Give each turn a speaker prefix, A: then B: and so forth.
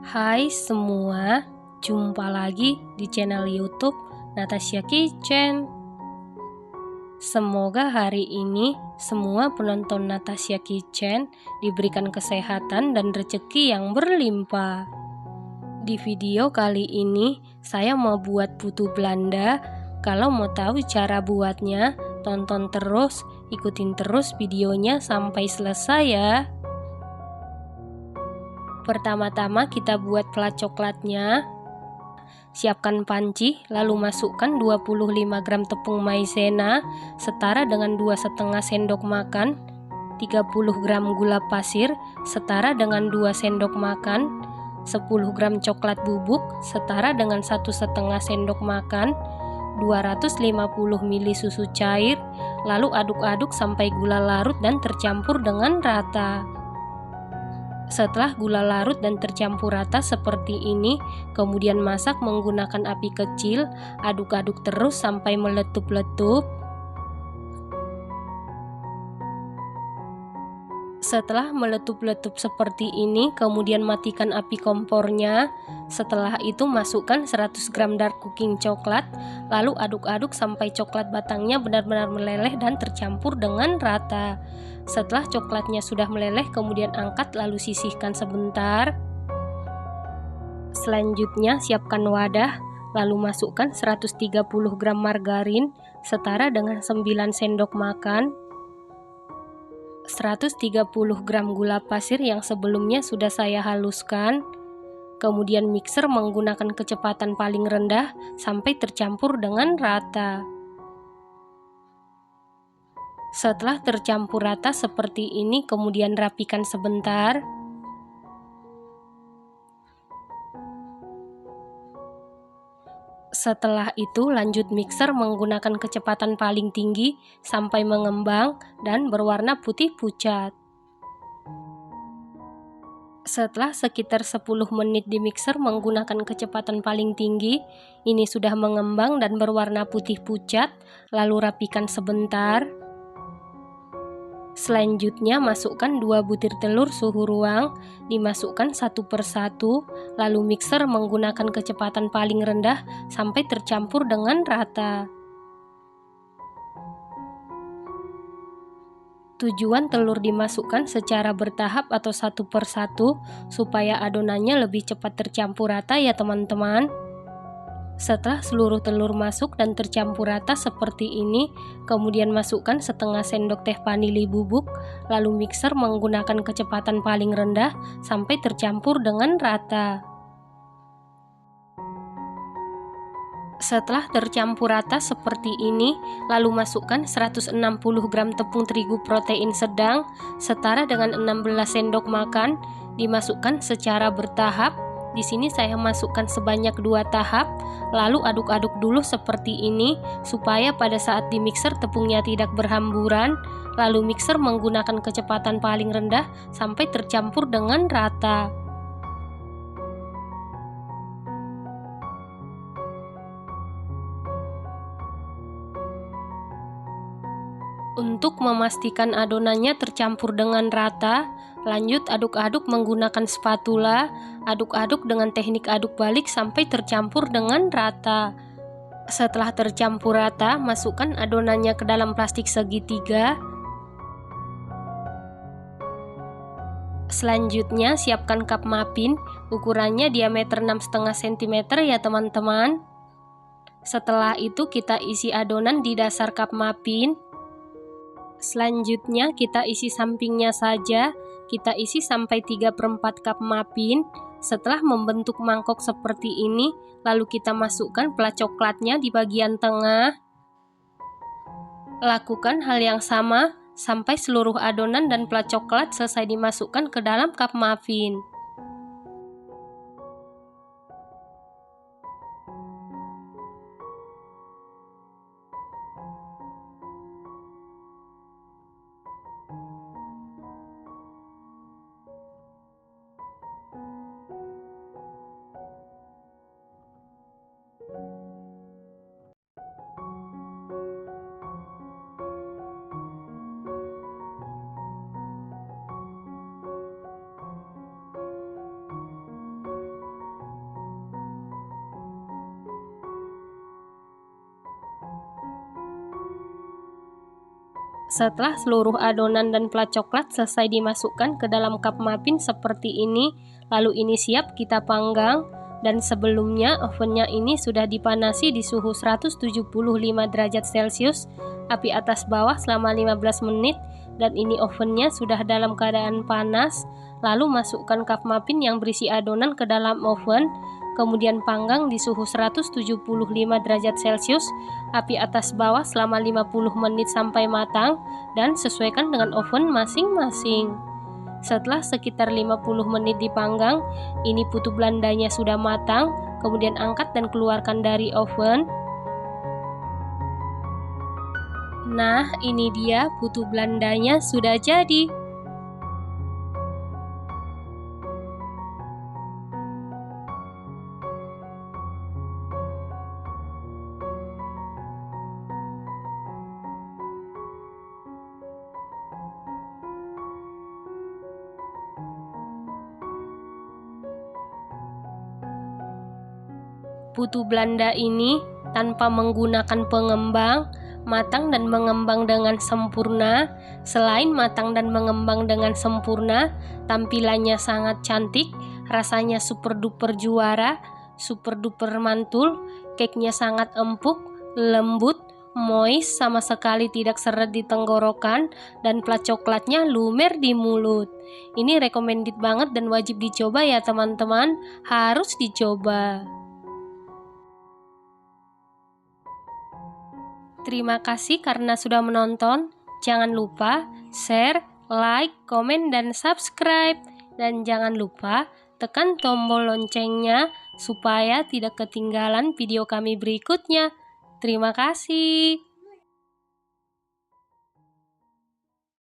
A: Hai semua, jumpa lagi di channel YouTube Natasha Kitchen. Semoga hari ini semua penonton Natasha Kitchen diberikan kesehatan dan rezeki yang berlimpah. Di video kali ini saya mau buat putu Belanda. Kalau mau tahu cara buatnya, tonton terus, ikutin terus videonya sampai selesai ya. Pertama-tama kita buat plat coklatnya. Siapkan panci, lalu masukkan 25 gram tepung maizena setara dengan 2,5 sendok makan, 30 gram gula pasir setara dengan 2 sendok makan, 10 gram coklat bubuk setara dengan 1,5 sendok makan, 250 ml susu cair, lalu aduk-aduk sampai gula larut dan tercampur dengan rata. Setelah gula larut dan tercampur rata seperti ini, kemudian masak menggunakan api kecil, aduk-aduk terus sampai meletup-letup. Setelah meletup-letup seperti ini, kemudian matikan api kompornya. Setelah itu masukkan 100 gram dark cooking coklat, lalu aduk-aduk sampai coklat batangnya benar-benar meleleh dan tercampur dengan rata. Setelah coklatnya sudah meleleh, kemudian angkat lalu sisihkan sebentar. Selanjutnya siapkan wadah, lalu masukkan 130 gram margarin setara dengan 9 sendok makan, 130 gram gula pasir yang sebelumnya sudah saya haluskan. Kemudian mixer menggunakan kecepatan paling rendah sampai tercampur dengan rata. Setelah tercampur rata seperti ini, kemudian rapikan sebentar. Setelah itu lanjut mixer menggunakan kecepatan paling tinggi sampai mengembang dan berwarna putih pucat. Setelah sekitar 10 menit di mixer menggunakan kecepatan paling tinggi, ini sudah mengembang dan berwarna putih pucat, lalu rapikan sebentar. Selanjutnya masukkan 2 butir telur suhu ruang, dimasukkan satu persatu, lalu mixer menggunakan kecepatan paling rendah sampai tercampur dengan rata. Tujuan telur dimasukkan secara bertahap atau satu persatu supaya adonannya lebih cepat tercampur rata ya teman-teman. Setelah seluruh telur masuk dan tercampur rata seperti ini, kemudian masukkan setengah sendok teh vanili bubuk, lalu mixer menggunakan kecepatan paling rendah sampai tercampur dengan rata. Setelah tercampur rata seperti ini, lalu masukkan 160 gram tepung terigu protein sedang setara dengan 16 sendok makan, dimasukkan secara bertahap. Di sini saya masukkan sebanyak 2 tahap, lalu aduk-aduk dulu seperti ini supaya pada saat di mixer tepungnya tidak berhamburan. Lalu mixer menggunakan kecepatan paling rendah sampai tercampur dengan rata. Untuk memastikan adonannya tercampur dengan rata, lanjut aduk-aduk menggunakan spatula, aduk-aduk dengan teknik aduk balik sampai tercampur dengan rata. Setelah tercampur rata, masukkan adonannya ke dalam plastik segitiga. Selanjutnya siapkan cup muffin, ukurannya diameter 6,5 cm ya teman-teman. Setelah itu kita isi adonan di dasar cup muffin. Selanjutnya kita isi sampingnya saja, kita isi sampai 3/4 cup muffin. Setelah membentuk mangkok seperti ini, lalu kita masukkan plat coklatnya di bagian tengah. Lakukan hal yang sama sampai seluruh adonan dan plat coklat selesai dimasukkan ke dalam cup muffin. Setelah seluruh adonan dan plat coklat selesai dimasukkan ke dalam cup muffin seperti ini, lalu ini siap kita panggang. Dan sebelumnya ovennya ini sudah dipanasi di suhu 175 derajat Celcius, api atas bawah selama 15 menit. Dan ini ovennya sudah dalam keadaan panas. Lalu masukkan cup muffin yang berisi adonan ke dalam oven, kemudian panggang di suhu 175 derajat Celcius, api atas bawah selama 50 menit sampai matang, dan sesuaikan dengan oven masing-masing. Setelah sekitar 50 menit dipanggang, ini putu Belandanya sudah matang, kemudian angkat dan keluarkan dari oven. Nah, ini dia putu Belandanya sudah jadi. Putu Belanda ini tanpa menggunakan pengembang, matang dan mengembang dengan sempurna. Selain matang dan mengembang dengan sempurna, tampilannya sangat cantik, rasanya super duper juara, super duper mantul, cake-nya sangat empuk, lembut, moist, sama sekali tidak seret di tenggorokan, dan plat coklatnya lumer di mulut. Ini recommended banget dan wajib dicoba ya teman-teman, harus dicoba. Terima kasih karena sudah menonton. Jangan lupa share, like, komen, dan subscribe. Dan jangan lupa tekan tombol loncengnya supaya tidak ketinggalan video kami berikutnya. Terima kasih.